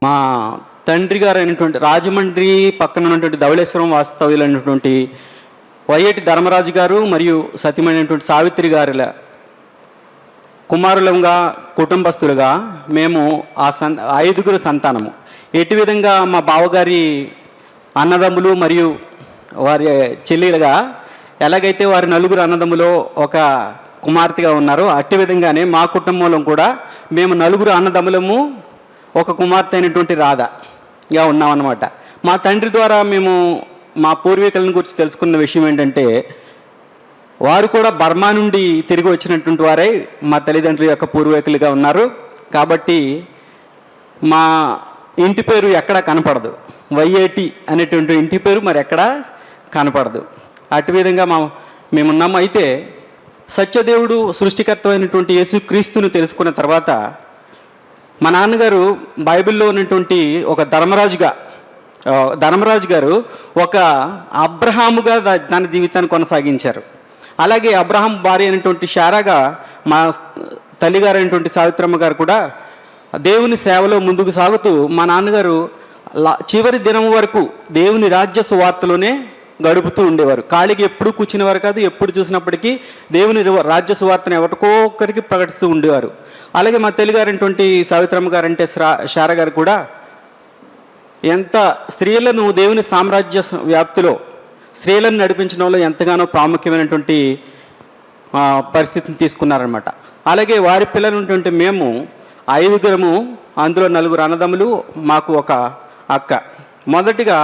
మా తండ్రి గారు అయినటువంటి రాజమండ్రి పక్కన ఉన్నటువంటి ధవళేశ్వరం వాస్తవ్యులు అయినటువంటి వైఎటి ధర్మరాజు గారు మరియు సతీమైనటువంటి సావిత్రి గారుల కుమారులంగా కుటుంబస్తులుగా మేము ఐదుగురు సంతానము. ఎటు విధంగా మా బావగారి అన్నదమ్ములు మరియు వారి చెల్లెలుగా ఎలాగైతే వారి నలుగురు అన్నదమ్ములో ఒక కుమార్తెగా ఉన్నారో అట్టి విధంగానే మా కుటుంబంలో కూడా మేము నలుగురు అన్నదమ్ములము ఒక కుమార్తె అయినటువంటి రాధగా ఉన్నామన్నమాట. మా తండ్రి ద్వారా మేము మా పూర్వీకులను గురించి తెలుసుకున్న విషయం ఏంటంటే, వారు కూడా బర్మా నుండి తిరిగి వచ్చినటువంటి వారే మా తల్లిదండ్రుల యొక్క పూర్వీకులుగా ఉన్నారు. కాబట్టి మా ఇంటి పేరు ఎక్కడా కనపడదు, వైఏటి అనేటువంటి ఇంటి పేరు మరి ఎక్కడా కనపడదు. అటు విధంగా మేమున్నాము. అయితే సత్యదేవుడు సృష్టికర్త అయినటువంటి యేసుక్రీస్తుని తెలుసుకున్న తర్వాత మా నాన్నగారు బైబిల్లో ఉన్నటువంటి ఒక ధర్మరాజు గారు ఒక అబ్రహాముగా తన జీవితాన్ని కొనసాగించారు. అలాగే అబ్రహాం భార్య అయినటువంటి శారాగా మా తల్లిగారు అయినటువంటి సావిత్రమ్మ గారు కూడా దేవుని సేవలో ముందుకు సాగుతూ మా నాన్నగారు చివరి దినం వరకు దేవుని రాజ్య సువార్తలోనే గడుపుతూ ఉండేవారు. ఖాళీకి ఎప్పుడు కూర్చునేవారు కాదు. ఎప్పుడు చూసినప్పటికీ దేవుని రాజ్య సువార్తను ఎవరికో ఒక్కరికి ప్రకటిస్తూ ఉండేవారు. అలాగే మా తెలుగారైనటువంటి సావిత్రమ్మ గారు అంటే శార గారు కూడా ఎంత స్త్రీలను దేవుని సామ్రాజ్య వ్యాప్తిలో స్త్రీలను నడిపించడంలో ఎంతగానో ప్రాముఖ్యమైనటువంటి పరిస్థితిని తీసుకున్నారనమాట. అలాగే వారి పిల్లలు మేము ఐదుగురము, అందులో నలుగురు అన్నదమ్ములు, మాకు ఒక అక్క. మొదటిగా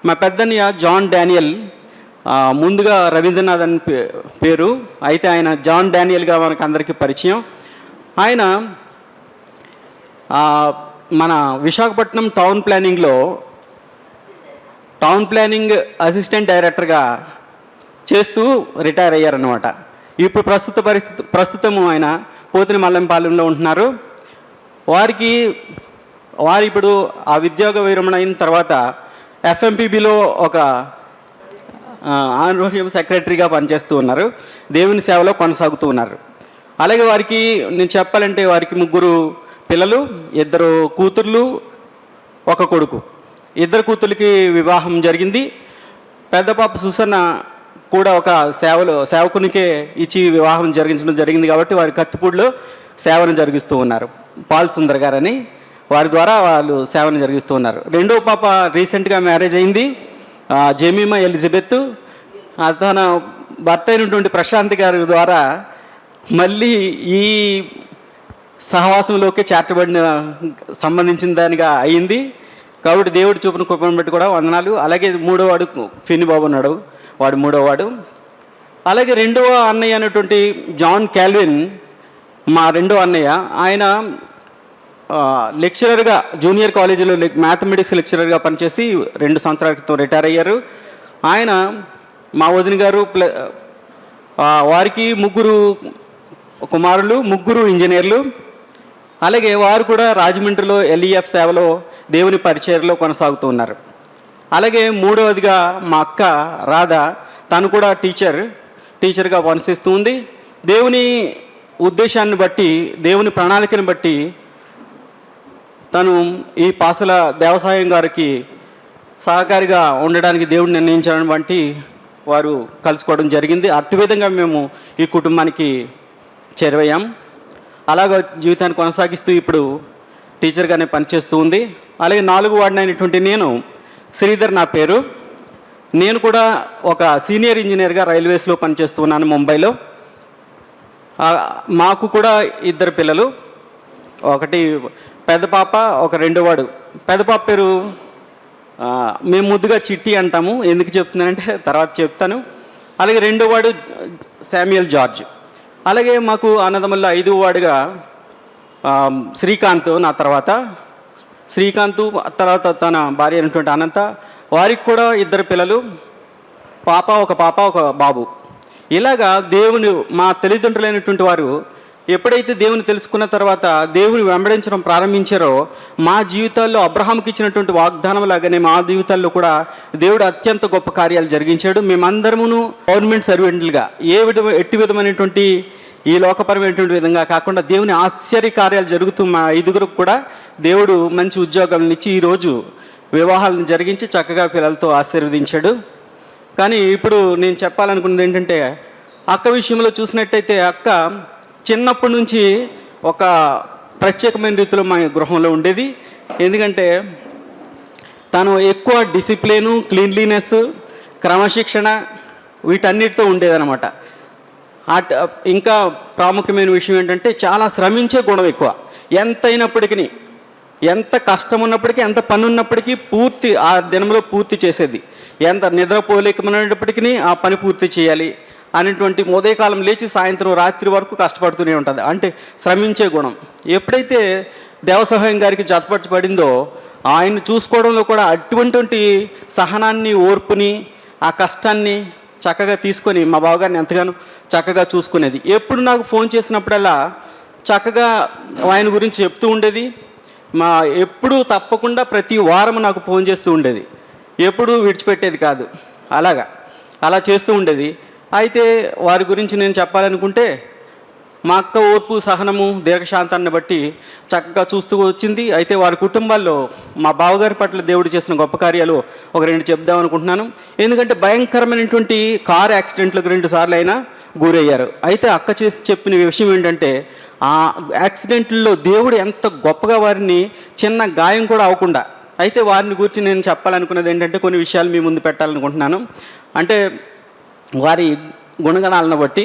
మా పెద్దన్నయ్య జాన్ డానియల్, ముందుగా రవీంద్రనాథ్ అని పేరు, అయితే ఆయన జాన్ డానియల్గా మనకు అందరికీ పరిచయం. ఆయన మన విశాఖపట్నం టౌన్ ప్లానింగ్ అసిస్టెంట్ డైరెక్టర్గా చేస్తూ రిటైర్ అయ్యారనమాట. ఇప్పుడు ప్రస్తుతము ఆయన పోతిని మల్లంపాలెంలో ఉంటున్నారు. వారు ఇప్పుడు ఆ ఉద్యోగ విరమణ అయిన తర్వాత ఎఫ్ఎంపీబీలో ఒక ఆనరోరియం సెక్రటరీగా పనిచేస్తూ ఉన్నారు. దేవుని సేవలో కొనసాగుతూ ఉన్నారు. అలాగే వారికి నేను చెప్పాలంటే వారికి ముగ్గురు పిల్లలు, ఇద్దరు కూతుర్లు, ఒక కొడుకు. ఇద్దరు కూతుర్లకి వివాహం జరిగింది. పెద్ద పాప సుసన్న కూడా ఒక సేవకునికే ఇచ్చి వివాహం జరిగించడం జరిగింది. కాబట్టి వారి కత్తిపూడిలో సేవను జరిగిస్తూ ఉన్నారు. పాల్ సుందర్ గారని, వారి ద్వారా వాళ్ళు సేవను జరిగిస్తూ ఉన్నారు. రెండో పాప రీసెంట్గా మ్యారేజ్ అయింది, జెమీమా ఎలిజబెత్. తన భర్త అయినటువంటి ప్రశాంత్ గారి ద్వారా మళ్ళీ ఈ సహవాసంలోకి చేర్చబడిన సంబంధించిన దానిగా అయింది. కాబట్టి దేవుడు చూపిన కృపను బట్టి కూడా వందనాలు. అలాగే మూడోవాడు ఫిన్ని బాబు ఉన్నాడు, వాడు మూడోవాడు. అలాగే రెండవ అన్నయ్య అనేటువంటి జాన్ క్యాల్విన్, మా రెండో అన్నయ్య, ఆయన లెక్చరర్గా జూనియర్ కాలేజీలో మ్యాథమెటిక్స్ లెక్చరర్గా పనిచేసి 2 సంవత్సరాల క్రితం రిటైర్ అయ్యారు. ఆయన మా వదిన గారు వారికి ముగ్గురు కుమారులు, ముగ్గురు ఇంజనీర్లు. అలాగే వారు కూడా రాజమండ్రిలో ఎల్ఈఎఫ్ సేవలో దేవుని పరిచర్యలో కొనసాగుతూ ఉన్నారు. అలాగే మూడవదిగా మా అక్క రాధ, తను కూడా టీచర్గా పనిచేస్తూ ఉంది. దేవుని ఉద్దేశాన్ని బట్టి, దేవుని ప్రణాళికను బట్టి తను ఈ పాసల దేవసాయం గారికి సహకారిగా ఉండడానికి దేవుడు నిర్ణయించడం వంటి వారు కలుసుకోవడం జరిగింది. అట్టి విధంగా మేము ఈ కుటుంబానికి చేరువయ్యాం. అలాగ జీవితాన్ని కొనసాగిస్తూ ఇప్పుడు టీచర్గానే పనిచేస్తూ ఉంది. అలాగే 4వ వార్డున అయినటువంటి నేను, శ్రీధర్ నా పేరు. నేను కూడా ఒక సీనియర్ ఇంజనీర్గా రైల్వేస్లో పనిచేస్తూ ఉన్నాను ముంబైలో. మాకు కూడా 2 పిల్లలు, ఒకటి పెద్ద పాప, ఒక రెండోవాడు. పెద్ద పాప పేరు మేము ముద్దుగా చిట్టి అంటాము. ఎందుకు చెప్తున్నానంటే తర్వాత చెప్తాను. అలాగే రెండోవాడు శామ్యుయల్ జార్జ్. అలాగే మాకు అన్నదమ్ముల్లో 5వ వాడుగా శ్రీకాంత్, నా తర్వాత శ్రీకాంత్, తర్వాత తన భార్య అయినటువంటి అనంత. వారికి కూడా 2 పిల్లలు, ఒక పాప ఒక బాబు. ఇలాగా మా తల్లిదండ్రులైనటువంటి వారు ఎప్పుడైతే దేవుని తెలుసుకున్న తర్వాత దేవుని వెంబడించడం ప్రారంభించారో, మా జీవితాల్లో అబ్రహాంకి ఇచ్చినటువంటి వాగ్దానం లాగానే మా జీవితాల్లో కూడా దేవుడు అత్యంత గొప్ప కార్యాలు జరిగించాడు. మేమందరమును గవర్నమెంట్ సర్వెంట్లుగా ఎట్టి విధమైనటువంటి ఈ లోకపరమైనటువంటి విధంగా కాకుండా దేవుని ఆశ్చర్య కార్యాలు జరుగుతూ మా 5గురికి కూడా దేవుడు మంచి ఉద్యోగాలను ఇచ్చి ఈరోజు వివాహాలను జరిగించి చక్కగా పిల్లలతో ఆశీర్వదించాడు. కానీ ఇప్పుడు నేను చెప్పాలనుకున్నది ఏంటంటే, అక్క విషయంలో చూసినట్టయితే అక్క చిన్నప్పటి నుంచి ఒక ప్రత్యేకమైన రీతిలో మా గృహంలో ఉండేది. ఎందుకంటే తను ఎక్కువ డిసిప్లిను, క్లీన్లీనెస్, క్రమశిక్షణ వీటన్నిటితో ఉండేదన్నమాట. ఇంకా ప్రాముఖ్యమైన విషయం ఏంటంటే చాలా శ్రమించే గుణం ఎక్కువ. ఎంతైనప్పటికీ, ఎంత కష్టం ఉన్నప్పటికీ, ఎంత పని ఉన్నప్పటికీ పూర్తి ఆ దినంలో పూర్తి చేసేది. ఎంత నిద్రపోలేకమైనప్పటికీ ఆ పని పూర్తి చేయాలి అనేటువంటి ఉదయకాలం లేచి సాయంత్రం రాత్రి వరకు కష్టపడుతూనే ఉంటుంది. అంటే శ్రమించే గుణం. ఎప్పుడైతే దేవసహాయం గారికి జతపరచబడిందో ఆయన చూసుకోవడంలో కూడా అటువంటి సహనాన్ని, ఓర్పుని, ఆ కష్టాన్ని చక్కగా తీసుకొని మా బావగారిని ఎంతగానో చక్కగా చూసుకునేది. ఎప్పుడు నాకు ఫోన్ చేసినప్పుడల్లా చక్కగా ఆయన గురించి చెప్తూ ఉండేది. ఎప్పుడూ తప్పకుండా ప్రతి వారం నాకు ఫోన్ చేస్తూ ఉండేది. ఎప్పుడూ విడిచిపెట్టేది కాదు. అలా చేస్తూ ఉండేది. అయితే వారి గురించి నేను చెప్పాలనుకుంటే, మా అక్క ఓర్పు, సహనము, దీర్ఘశాంతాన్ని బట్టి చక్కగా చూస్తూ వచ్చింది. అయితే వారి కుటుంబాల్లో మా బావగారి పట్ల దేవుడు చేసిన గొప్ప కార్యాలు ఒక 2 చెప్దాం అనుకుంటున్నాను. ఎందుకంటే భయంకరమైనటువంటి కారు యాక్సిడెంట్లకు 2 సార్లు అయినా గురయ్యారు. అయితే అక్క చెప్పిన విషయం ఏంటంటే, ఆ యాక్సిడెంట్లో దేవుడు ఎంత గొప్పగా వారిని చిన్న గాయం కూడా అవ్వకుండా. అయితే వారిని గురించి నేను చెప్పాలనుకున్నది ఏంటంటే, కొన్ని విషయాలు మీ ముందు పెట్టాలనుకుంటున్నాను. అంటే వారి గుణగణాలను బట్టి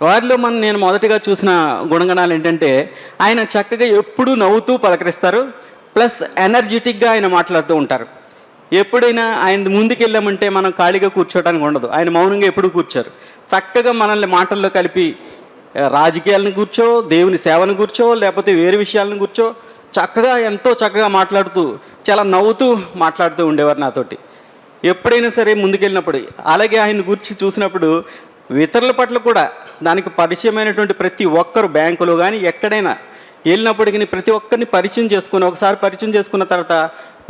వారిలో నేను మొదటిగా చూసిన గుణగణాలు ఏంటంటే, ఆయన చక్కగా ఎప్పుడూ నవ్వుతూ పలకరిస్తారు. ప్లస్ ఎనర్జెటిక్గా ఆయన మాట్లాడుతూ ఉంటారు. ఎప్పుడైనా ఆయన ముందుకు వెళ్ళామంటే మనం ఖాళీగా కూర్చోవడానికి ఉండదు. ఆయన మౌనంగా ఎప్పుడూ కూర్చోరు. చక్కగా మనల్ని మాటల్లో కలిపి రాజకీయాలను కూర్చో, దేవుని సేవను కూర్చో, లేకపోతే వేరే విషయాలను కూర్చో, చక్కగా ఎంతో చక్కగా మాట్లాడుతూ చాలా నవ్వుతూ మాట్లాడుతూ ఉండేవారు నాతోటి ఎప్పుడైనా సరే ముందుకెళ్ళినప్పుడు. అలాగే ఆయన గురించి చూసినప్పుడు ఇతరుల పట్ల కూడా దానికి పరిచయమైనటువంటి ప్రతి ఒక్కరు బ్యాంకులో కానీ ఎక్కడైనా వెళ్ళినప్పటికీ ప్రతి ఒక్కరిని పరిచయం చేసుకుని, ఒకసారి పరిచయం చేసుకున్న తర్వాత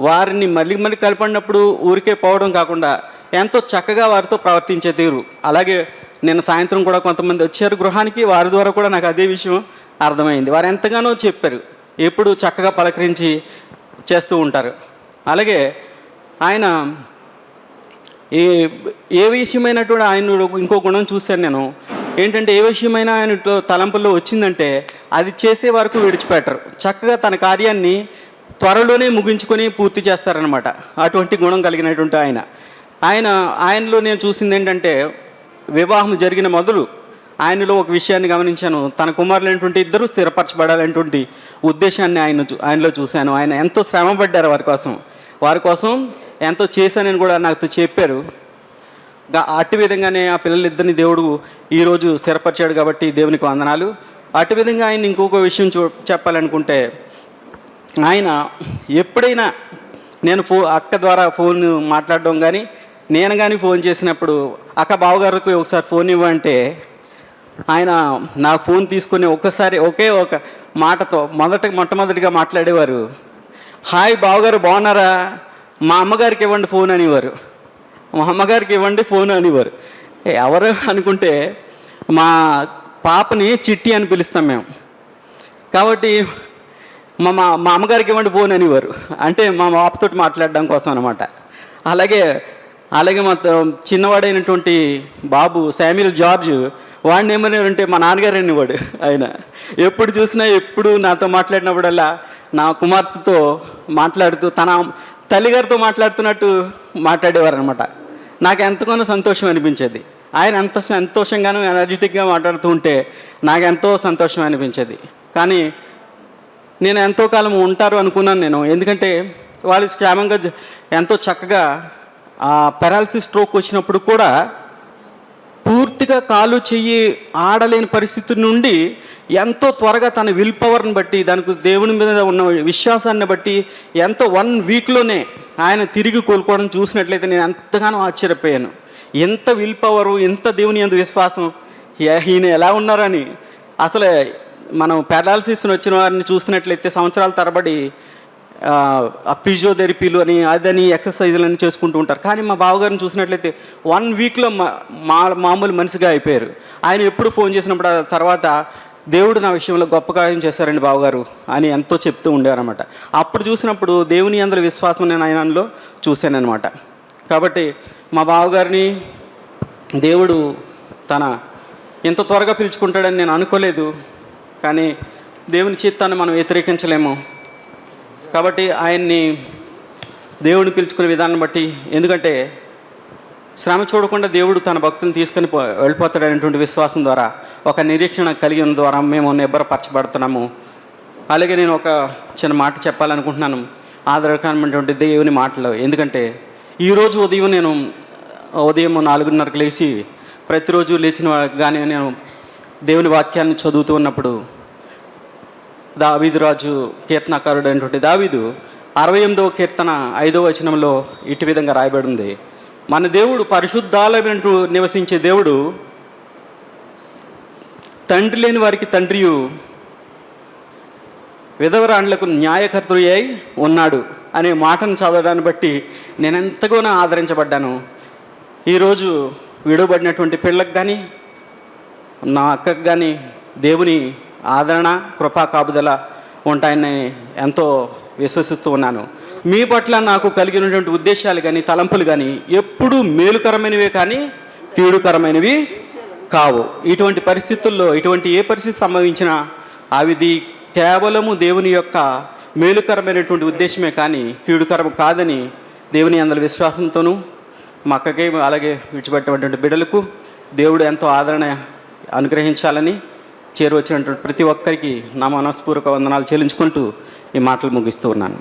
వారిని మళ్ళీ కలపడినప్పుడు ఊరికే పోవడం కాకుండా ఎంతో చక్కగా వారితో ప్రవర్తించే తీరు. అలాగే నేను సాయంత్రం కూడా కొంతమంది వచ్చారు గృహానికి. వారి ద్వారా కూడా నాకు అదే విషయం అర్థమైంది. వారు ఎంతగానో చెప్పారు. ఎప్పుడు చక్కగా పలకరించి చేస్తూ ఉంటారు. అలాగే ఆయన ఏ విషయమైనటువంటి ఆయన ఇంకో గుణం చూశాను నేను. ఏంటంటే ఏ విషయమైనా ఆయన తలంపుల్లో వచ్చిందంటే అది చేసే వరకు విడిచిపెట్టరు. చక్కగా తన కార్యాన్ని త్వరలోనే ముగించుకొని పూర్తి చేస్తారనమాట. అటువంటి గుణం కలిగినటువంటి ఆయనలో నేను చూసింది ఏంటంటే, వివాహం జరిగిన మొదలు ఆయనలో ఒక విషయాన్ని గమనించాను. తన కుమారులైనటువంటి 2 స్థిరపరచబడాలనేటువంటి ఉద్దేశాన్ని ఆయనలో చూశాను. ఆయన ఎంతో శ్రమపడ్డారు వారి కోసం ఎంతో చేశానని కూడా నాకు చెప్పారు. అటు విధంగానే ఆ పిల్లలిద్దరిని దేవుడు ఈరోజు స్థిరపరిచాడు కాబట్టి దేవునికి వందనాలు. అటు విధంగా ఆయన ఇంకొక విషయం చెప్పాలనుకుంటే, ఆయన ఎప్పుడైనా నేను అక్క ద్వారా ఫోన్ మాట్లాడడం కానీ, నేను కానీ ఫోన్ చేసినప్పుడు అక్క బావగారికి ఒకసారి ఫోన్ ఇవ్వంటే ఆయన నాకు ఫోన్ తీసుకొని ఒకే ఒక మాటతో మొట్టమొదటిగా మాట్లాడేవారు. హాయ్ బావగారు బాగున్నారా, మా అమ్మగారికి ఇవ్వండి ఫోన్ అనేవారు. మా అమ్మగారికి ఇవ్వండి ఫోన్ అనేవారు. ఎవరు అనుకుంటే మా పాపని చిట్టి అని పిలుస్తాం మేము కాబట్టి మా అమ్మగారికి ఇవ్వండి ఫోన్ అనేవారు. అంటే మా పాపతో మాట్లాడడం కోసం అనమాట. అలాగే మా చిన్నవాడైనటువంటి బాబు శామ్యుల్ జార్జ్ వాడిని ఏమనేవారంటే మా నాన్నగారు అనేవాడు. ఆయన ఎప్పుడు చూసినా ఎప్పుడు నాతో మాట్లాడినప్పుడల్లా నా కుమార్తెతో మాట్లాడుతూ తన తల్లిగారితో మాట్లాడుతున్నట్టు మాట్లాడేవారు అనమాట. నాకు ఎంతగానో సంతోషం అనిపించేది. ఆయన ఎంత సంతోషంగానూ ఎనర్జెటిక్గా మాట్లాడుతూ ఉంటే నాకు ఎంతో సంతోషం అనిపించేది. కానీ నేను ఎంతో కాలం ఉంటారు అనుకున్నాను నేను. ఎందుకంటే వాళ్ళు క్షేమంగా ఎంతో చక్కగా పెరాలసిస్ స్ట్రోక్ వచ్చినప్పుడు కూడా పూర్తిగా కాలు చెయ్యి ఆడలేని పరిస్థితి నుండి ఎంతో త్వరగా తన విల్ పవర్ని బట్టి, దానికి దేవుని మీద ఉన్న విశ్వాసాన్ని బట్టి ఎంతో 1 వీక్లోనే ఆయన తిరిగి కోలుకోవడం చూసినట్లయితే నేను ఎంతగానో ఆశ్చర్యపోయాను. ఎంత విల్ పవరు, ఎంత దేవుని ఎంత విశ్వాసం, ఈయన ఎలా ఉన్నారని. అసలు మనం పెరాలసిస్ వచ్చిన వారిని చూసినట్లయితే సంవత్సరాల తరబడి ఫిజియోథెరపీలు అని అదని ఎక్సర్సైజులు అని చేసుకుంటూ ఉంటారు. కానీ మా బావగారిని చూసినట్లయితే 1 వీక్లో మామూలు మనిషిగా అయిపోయారు. ఆయన ఎప్పుడు ఫోన్ చేసినప్పుడు తర్వాత దేవుడు నా విషయంలో గొప్ప కార్యం చేశారండి బావగారు అని ఎంతో చెప్తూ ఉండేవారనమాట. అప్పుడు చూసినప్పుడు దేవుని అందరి విశ్వాసం నేను ఆయనలో చూశానమాట. కాబట్టి మా బావగారిని దేవుడు తన ఎంత త్వరగా పిలుచుకుంటాడని నేను అనుకోలేదు. కానీ దేవుని చిత్తాన్ని మనం వ్యతిరేకించలేము. కాబట్టి ఆయన్ని దేవుడిని పిలుచుకునే విధానం బట్టి, ఎందుకంటే శ్రమ చూడకుండా దేవుడు తన భక్తులను తీసుకొని వెళ్ళిపోతాడనేటువంటి విశ్వాసం ద్వారా, ఒక నిరీక్షణ కలిగిన ద్వారా మేము నిబ్బరపరచబడుతున్నాము. అలాగే నేను ఒక చిన్న మాట చెప్పాలనుకుంటున్నాను, ఆధారకరమైనటువంటి దేవుని మాటలు. ఎందుకంటే ఈరోజు ఉదయం 4:30కు లేచి ప్రతిరోజు లేచిన కానీ నేను దేవుని వాక్యాన్ని చదువుతూ ఉన్నప్పుడు దావీదు రాజు కీర్తనకారుడు అయినటువంటి దావీదు 68వ కీర్తన 5వ వచనంలో ఇటు విధంగా రాయబడింది, మన దేవుడు పరిశుద్ధాలయంలో నివసించే దేవుడు, తండ్రి లేని వారికి తండ్రియు, విధవరాండ్లకు న్యాయకర్తలు అయి ఉన్నాడు అనే మాటను చదవడాన్ని బట్టి నేను ఎంతగానో ఆదరించబడ్డాను. ఈరోజు విడవబడినటువంటి పిల్లలకు కానీ నా అక్కకు కానీ దేవుని ఆదరణ, కృపా కాపుదల ఉంటాయని ఎంతో విశ్వసిస్తూ ఉన్నాను. మీ పట్ల నాకు కలిగినటువంటి ఉద్దేశాలు కానీ తలంపులు కానీ ఎప్పుడూ మేలుకరమైనవే కానీ కీడుకరమైనవి కావు. ఇటువంటి పరిస్థితుల్లో ఇటువంటి ఏ పరిస్థితి సంభవించినా అవిది కేవలము దేవుని యొక్క మేలుకరమైనటువంటి ఉద్దేశమే కానీ కీడుకరం కాదని దేవుని అందరి విశ్వాసంతోనూ మా అక్కకి అలాగే విడిచిపెట్టినటువంటి బిడ్డలకు దేవుడు ఎంతో ఆదరణ అనుగ్రహించాలని చేరువచ్చినటువంటి ప్రతి ఒక్కరికి నా మనస్పూర్వక వందనాలు చెల్లించుకుంటూ ఈ మాటలు ముగిస్తూ ఉన్నాను.